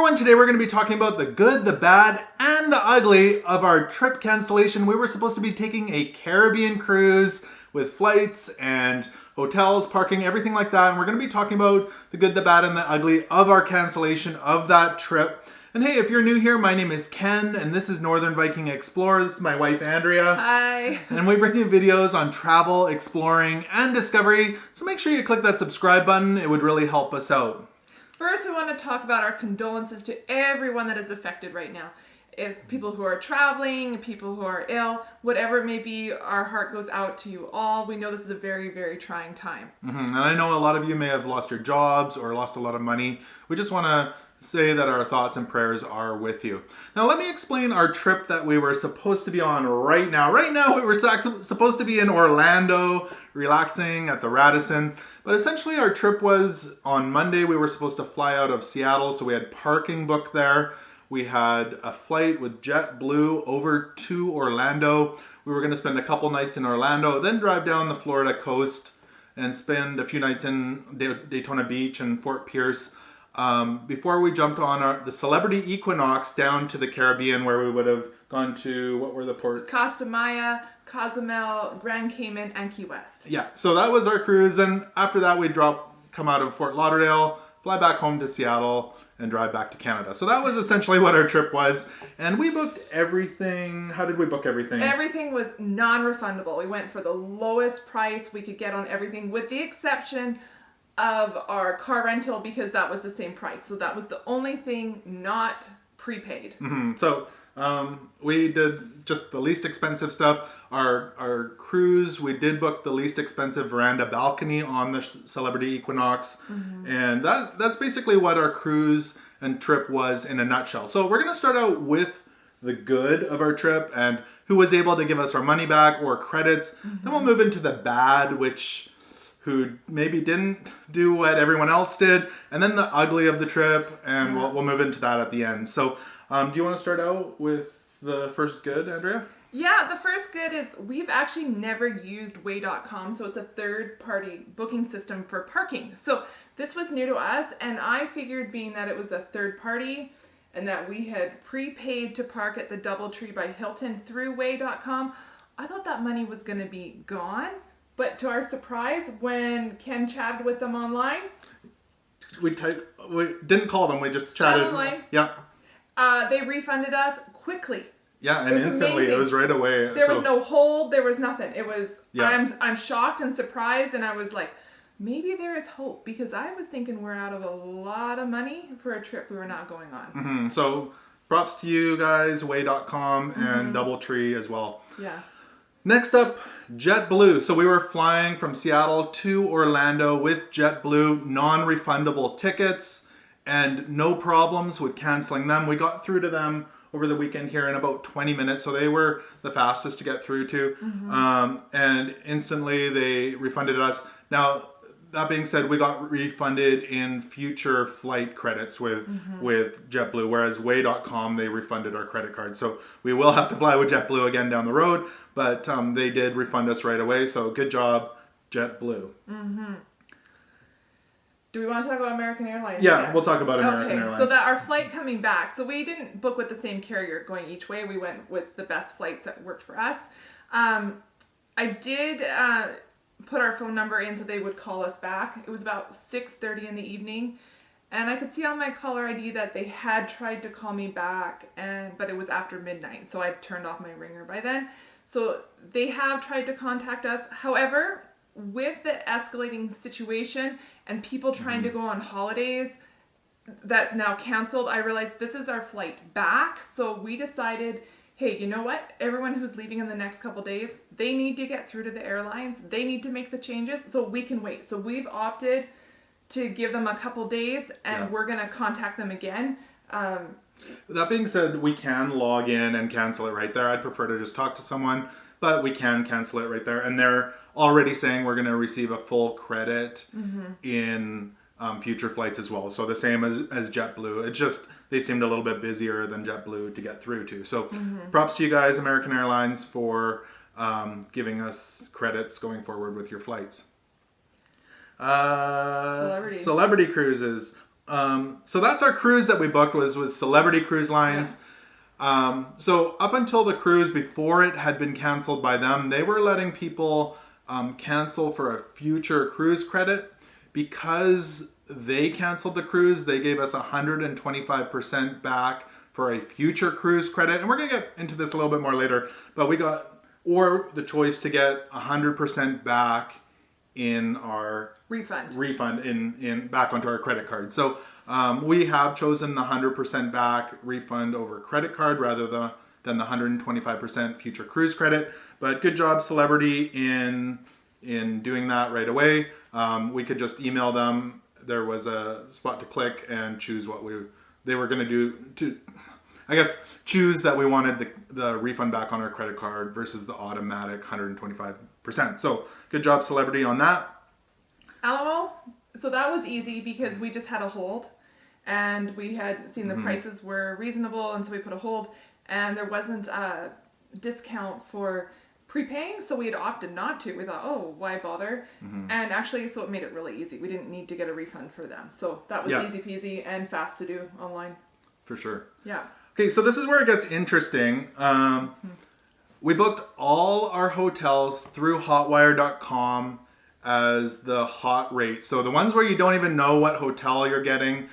everyone, today we're going to be talking about the good, the bad, and the ugly of our trip cancellation. We were supposed to be taking a Caribbean cruise with flights and hotels, parking, everything like that. And we're going to be talking about the good, the bad, and the ugly of our cancellation of that trip. And hey, if you're new here, my name is Ken, and this is Northern Viking Explorer. This is my wife, Andrea. Hi. And we bring you videos on travel, exploring, and discovery. So make sure you click that subscribe button. It would really help us out. First, we want to talk about our condolences to everyone that is affected right now. If people who are traveling, people who are ill, whatever it may be, our heart goes out to you all. We know this is a very, very trying time. And I know a lot of you may have lost your jobs or lost a lot of money. We just want to say that our thoughts and prayers are with you. Now, let me explain our trip that we were supposed to be on right now. Right now, we were supposed to be in Orlando, relaxing at the Radisson. But essentially, our trip was on Monday. We were supposed to fly out of Seattle, so we had parking booked there. We had a flight with JetBlue over to Orlando. We were going to spend a couple nights in Orlando, then drive down the Florida coast and spend a few nights in Daytona Beach and Fort Pierce before we jumped on the Celebrity Equinox down to the Caribbean, where we would have gone to, what were the ports? Costa Maya, Cozumel, Grand Cayman, and Key West. Yeah, so that was our cruise. And after that, we'd come out of Fort Lauderdale, fly back home to Seattle, and drive back to Canada. So that was essentially what our trip was. And we booked everything. How did we book everything? Everything was non-refundable. We went for the lowest price we could get on everything, with the exception of our car rental, because that was the same price. So that was the only thing not prepaid. So we did just the least expensive stuff. Our cruise, we did book the least expensive veranda balcony on the Celebrity Equinox. And that's basically what our cruise and trip was in a nutshell. So we're going to start out with the good of our trip and who was able to give us our money back or credits. Then we'll move into the bad, who maybe didn't do what everyone else did, and then the ugly of the trip, and we'll move into that at the end. So do you want to start out with the first good, Andrea? Yeah, the first good is we've actually never used way.com, so it's a third-party booking system for parking. So this was new to us, and I figured, being that it was a third party and that we had prepaid to park at the DoubleTree by Hilton through way.com, I thought that money was going to be gone. But to our surprise, when Ken chatted with them online, we didn't call them, we just chatted. Online. Yeah. They refunded us quickly. Yeah, and instantly, amazing. It was right away. There was no hold, there was nothing. It was, yeah. I'm shocked and surprised, and I was like, maybe there is hope, because I was thinking we're out of a lot of money for a trip we were not going on. So props to you guys, way.com and DoubleTree as well. Yeah. Next up, JetBlue. So we were flying from Seattle to Orlando with JetBlue, non-refundable tickets, and no problems with canceling them. We got through to them over the weekend here in about 20 minutes, so they were the fastest to get through to. And instantly they refunded us. Now, that being said, we got refunded in future flight credits with JetBlue, whereas way.com, they refunded our credit card. So we will have to fly with JetBlue again down the road, but they did refund us right away. So good job, JetBlue. Do we want to talk about American Airlines? Yeah, we'll talk about American Airlines. So that our flight coming back, so we didn't book with the same carrier going each way. We went with the best flights that worked for us. I did put our phone number in so they would call us back. It was about 6:30 in the evening, and I could see on my caller ID that they had tried to call me back, but it was after midnight, so I turned off my ringer by then. So they have tried to contact us. However, with the escalating situation and people trying to go on holidays that's now canceled, I realized this is our flight back. So we decided, hey, you know what? Everyone who's leaving in the next couple days, they need to get through to the airlines. They need to make the changes so we can wait. So we've opted to give them a couple days, and we're going to contact them again. That being said, we can log in and cancel it right there. I'd prefer to just talk to someone, but we can cancel it right there. And they're already saying we're going to receive a full credit in future flights as well. So the same as JetBlue. It just, they seemed a little bit busier than JetBlue to get through to. So props to you guys, American Airlines, for giving us credits going forward with your flights. Celebrity cruises. So that's our cruise that we booked was with Celebrity Cruise Lines. So up until the cruise, before it had been canceled by them, they were letting people cancel for a future cruise credit. Because they canceled the cruise, they gave us 125% back for a future cruise credit. And we're going to get into this a little bit more later, but we got, or the choice to get 100% back in our refund in back onto our credit card. So we have chosen the 100% back refund over credit card rather than the 125% future cruise credit. But good job, Celebrity, in doing that right away. We could just email them. There was a spot to click and choose what they were going to do to, I guess, choose that we wanted the refund back on our credit card versus the automatic 125%. So good job, Celebrity, on that. Alamo, so that was easy because we just had a hold and we had seen the prices were reasonable, and so we put a hold, and there wasn't a discount for prepaying, so we had opted not to. We thought, oh, why bother? And actually, so it made it really easy. We didn't need to get a refund for them. So that was easy peasy and fast to do online. For sure. Yeah. Okay, so this is where it gets interesting. We booked all our hotels through Hotwire.com as the hot rate. So the ones where you don't even know what hotel you're getting,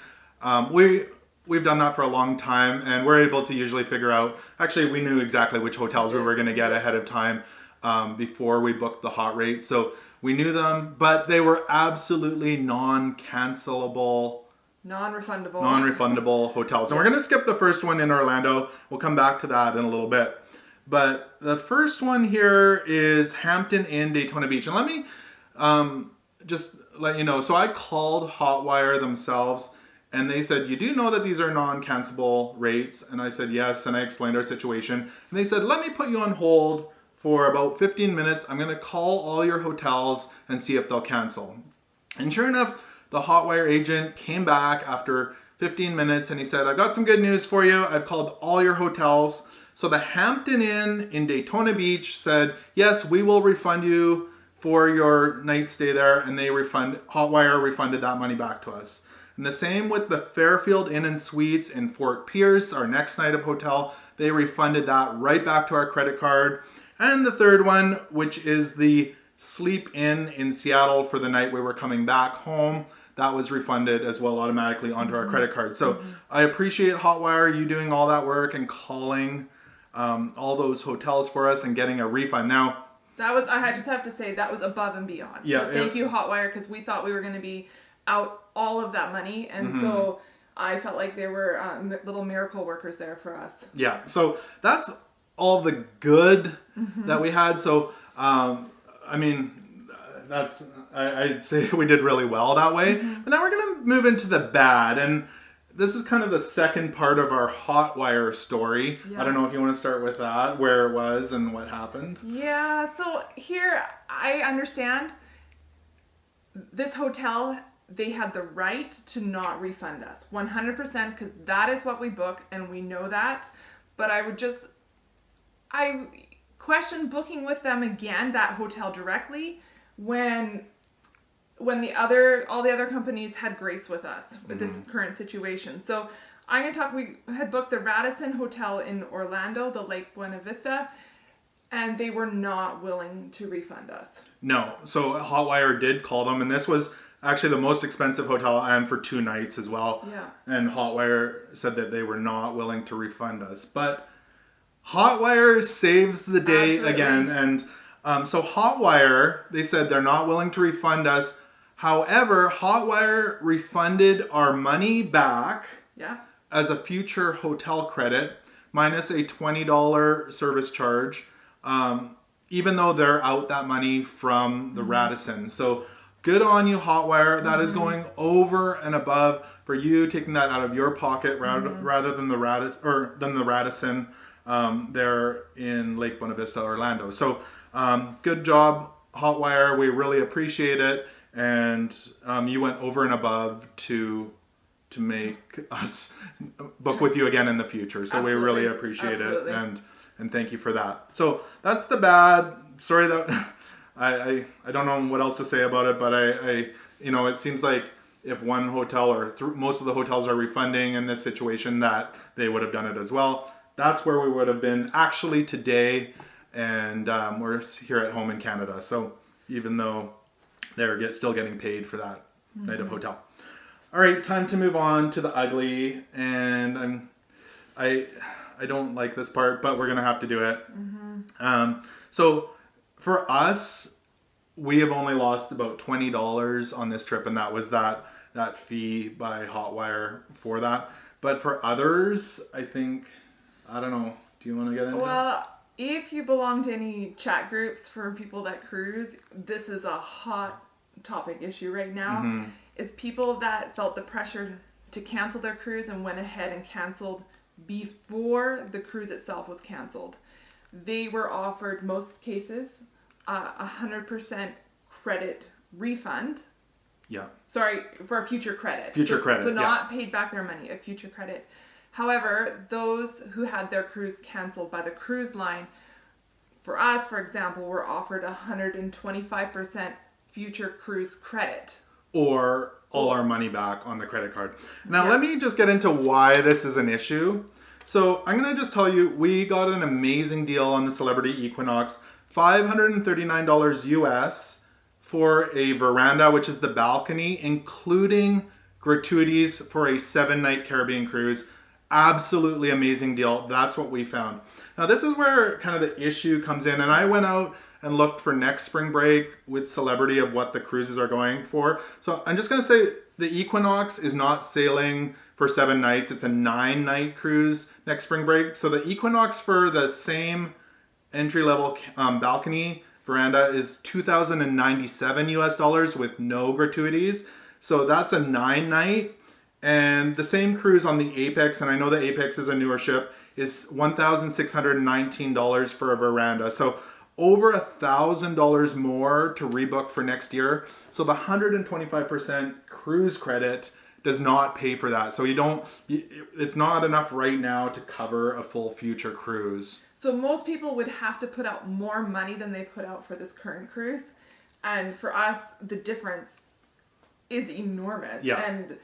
we've done that for a long time, and we're able to usually figure out, actually we knew exactly which hotels we were going to get ahead of time before we booked the hot rate. So we knew them, but they were absolutely non-cancelable, non-refundable hotels. And we're going to skip the first one in Orlando. We'll come back to that in a little bit. But the first one here is Hampton Inn, Daytona Beach. And let me just let you know. So I called Hotwire themselves, and they said, you do know that these are non-cancelable rates? And I said, yes. And I explained our situation. And they said, let me put you on hold for about 15 minutes. I'm going to call all your hotels and see if they'll cancel. And sure enough, the Hotwire agent came back after 15 minutes and he said, I've got some good news for you. I've called all your hotels. So the Hampton Inn in Daytona Beach said, yes, we will refund you for your night stay there. And Hotwire refunded that money back to us. And the same with the Fairfield Inn and Suites in Fort Pierce, our next night of hotel. They refunded that right back to our credit card. And the third one, which is the Sleep Inn in Seattle for the night we were coming back home, that was refunded as well automatically onto our credit card. So I appreciate Hotwire, you doing all that work and calling all those hotels for us and getting a refund. Now, I just have to say, that was above and beyond. Yeah, so thank you, Hotwire, because we thought we were going to be out all of that money, and so I felt like they were little miracle workers there for us. Yeah, so that's all the good that we had. So I mean, I'd say we did really well that way. But now we're going to move into the bad, and this is kind of the second part of our Hotwire story. I don't know if you want to start with that, where it was and what happened. Yeah, so here I understand this hotel, they had the right to not refund us 100%, because that is what we book and we know that. But I question booking with them again, that hotel directly, when all the other companies had grace with us with this current situation. So I'm going to talk, we had booked the Radisson Hotel in Orlando, the Lake Buena Vista, and they were not willing to refund us. No, so Hotwire did call them, and this was actually the most expensive hotel, and for 2 nights as well. Yeah. And Hotwire said that they were not willing to refund us. But Hotwire saves the day again. And so Hotwire, they said they're not willing to refund us. However, Hotwire refunded our money back as a future hotel credit minus a $20 service charge, even though they're out that money from the Radisson. So good on you, Hotwire. That is going over and above for you taking that out of your pocket rather than the Radisson there in Lake Buena Vista, Orlando. So good job, Hotwire. We really appreciate it. And you went over and above to make us book with you again in the future. So we really appreciate it, and thank you for that. So that's the bad. Sorry that I don't know what else to say about it, but I it seems like if one hotel or most of the hotels are refunding in this situation, that they would have done it as well. That's where we would have been actually today, and we're here at home in Canada. So even though they're still getting paid for that night of hotel. All right, time to move on to the ugly, and I don't like this part, but we're gonna have to do it. So for us, we have only lost about $20 on this trip, and that was that fee by Hotwire for that. But for others, I think, I don't know. Do you want to get into it? Well, if you belong to any chat groups for people that cruise, this is a hot topic issue right now. It's people that felt the pressure to cancel their cruise and went ahead and canceled before the cruise itself was canceled. They were offered, most cases, 100% credit refund. Yeah. Sorry, for a future credit. Future credit, So not paid back their money, a future credit. However, those who had their cruise canceled by the cruise line, for us, for example, were offered 125% future cruise credit. Or all our money back on the credit card. Now, let me just get into why this is an issue. So I'm going to just tell you, we got an amazing deal on the Celebrity Equinox, $539 US for a veranda, which is the balcony, including gratuities for a 7-night Caribbean cruise. Absolutely amazing deal. That's what we found. Now, this is where kind of the issue comes in, and I went out and looked for next spring break with Celebrity of what the cruises are going for. So I'm just going to say the Equinox is not sailing for 7 nights. It's a 9-night cruise next spring break. So the Equinox for the same entry-level balcony veranda is $2,097 US with no gratuities. So that's a 9-night. And the same cruise on the Apex, and I know the Apex is a newer ship, is $1,619 for a veranda. So over $1,000 more to rebook for next year. So the 125% cruise credit does not pay for that. So it's not enough right now to cover a full future cruise. So most people would have to put out more money than they put out for this current cruise. And for us, the difference is enormous. Yeah. And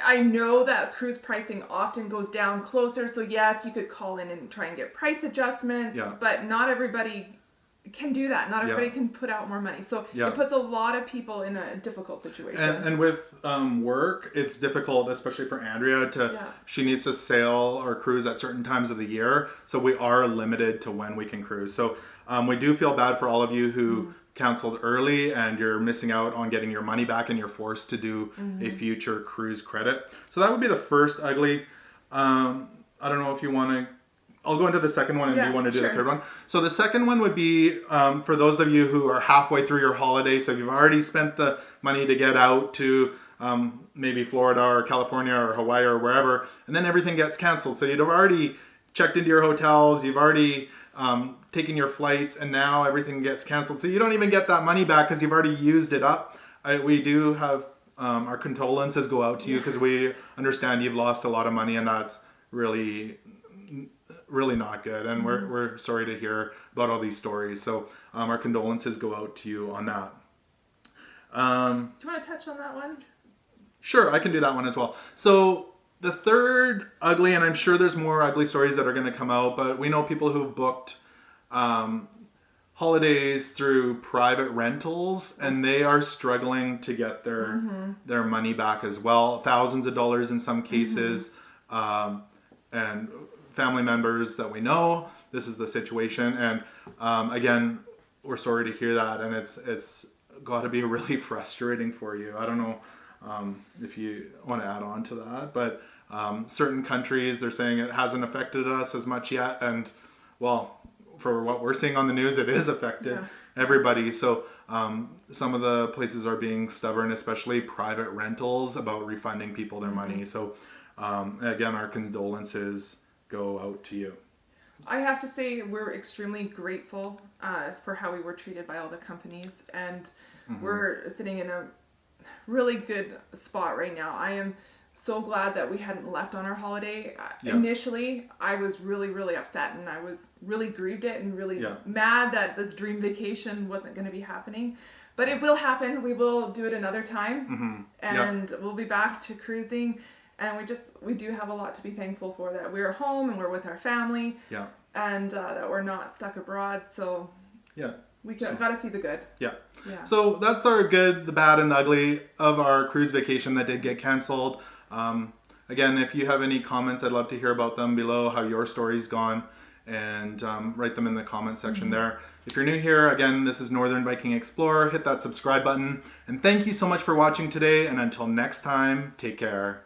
I know that cruise pricing often goes down closer. So yes, you could call in and try and get price adjustments, but not everybody can do that. Not everybody can put out more money. So it puts a lot of people in a difficult situation. And with work, it's difficult, especially for Andrea, she needs to sail or cruise at certain times of the year. So we are limited to when we can cruise. So we do feel bad for all of you who canceled early and you're missing out on getting your money back and you're forced to do a future cruise credit. So that would be the first ugly. I don't know if you want to, I'll go into the second one and you want to do the third one. So the second one would be for those of you who are halfway through your holiday. So you've already spent the money to get out to maybe Florida or California or Hawaii or wherever, and then everything gets canceled. So you'd have already checked into your hotels, you've already taken your flights, and now everything gets canceled. So you don't even get that money back because you've already used it up. We do have our condolences go out to you because we understand you've lost a lot of money, and that's really not good. And we're sorry to hear about all these stories. So our condolences go out to you on that. Do you want to touch on that one? Sure, I can do that one as well. So the third ugly, and I'm sure there's more ugly stories that are going to come out, but we know people who've booked holidays through private rentals, and they are struggling to get their money back as well. Thousands of dollars in some cases. And family members that we know, this is the situation. And again, we're sorry to hear that, and it's got to be really frustrating for you. I don't know if you want to add on to that, but certain countries, they're saying it hasn't affected us as much yet, and well, for what we're seeing on the news, it is affected everybody. So some of the places are being stubborn, especially private rentals, about refunding people their money. So again, our condolences go out to you. I have to say we're extremely grateful for how we were treated by all the companies, and we're sitting in a really good spot right now. I am so glad that we hadn't left on our holiday. Initially, I was really, really upset, and I was really grieved it and really mad that this dream vacation wasn't going to be happening. But it will happen. We will do it another time, and we'll be back to cruising. And we do have a lot to be thankful for, that we're home and we're with our family. Yeah. And that we're not stuck abroad. So yeah, we got to see the good. Yeah. Yeah. So that's our good, the bad, and the ugly of our cruise vacation that did get canceled. Again, if you have any comments, I'd love to hear about them below, how your story's gone, and write them in the comment section there. If you're new here, again, this is Northern Viking Explorer. Hit that subscribe button. And thank you so much for watching today. And until next time, take care.